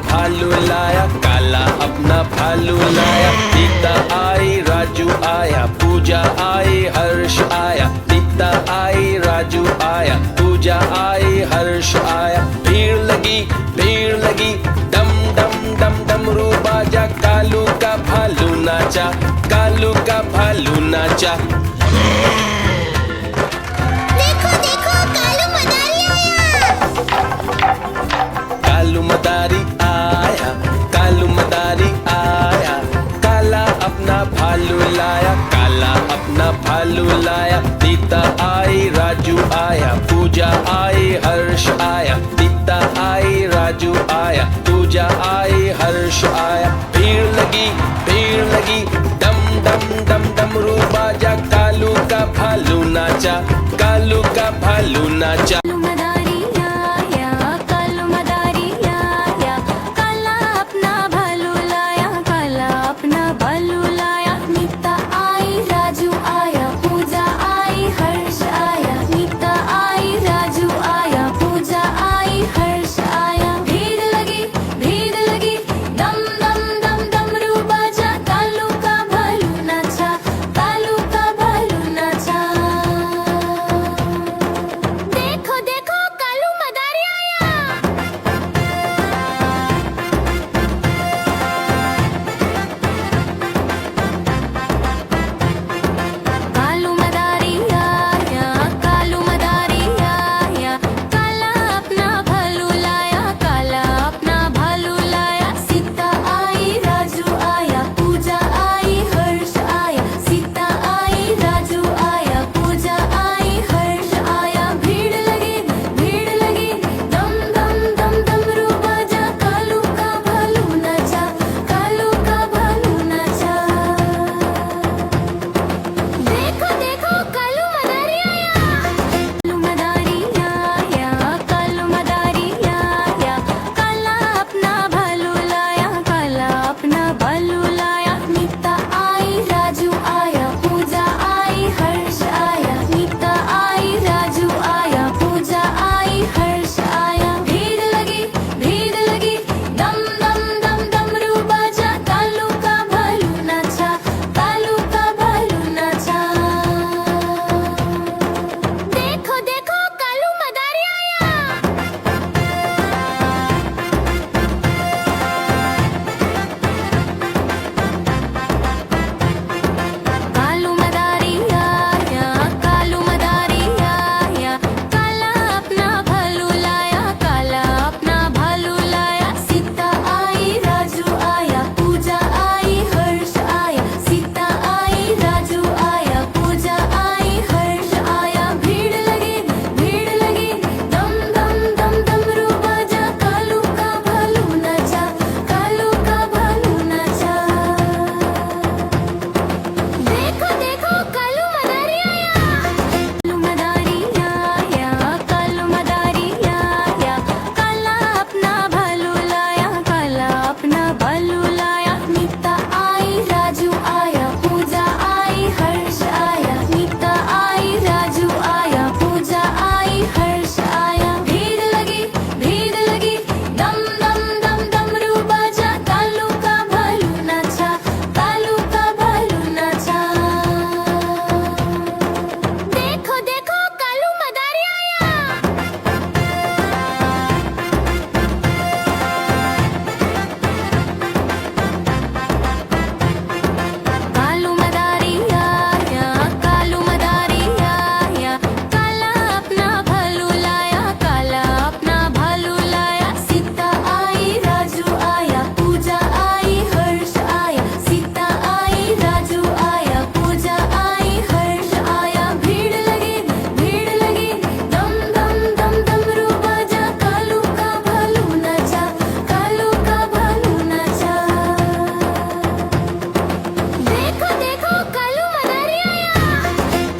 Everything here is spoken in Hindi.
भालू लाया, काला अपना भालू लाया। सीता आई, राजू आया, पूजा आई, हर्ष आया। सीता आई, राजू आया, पूजा आई, हर्ष आया। भीड़ लगी, डम डम डम डमरू बाजा। कालू का भालू नाचा, कालू का भालू नाचा। देखो देखो कालू मदारी आया। कालू मदारी आया, कालू मदारी आया। काला अपना भालू लाया, काला अपना भालू लाया। सीता आई, राजू आया, पूजा आई, हर्ष आया। सीता आई, राजू आया, पूजा आई, हर्ष आया। भीड़ लगी, डम डम डम डमरू बाजा। कालू का भालू नाचा, कालू का भालू नाचा।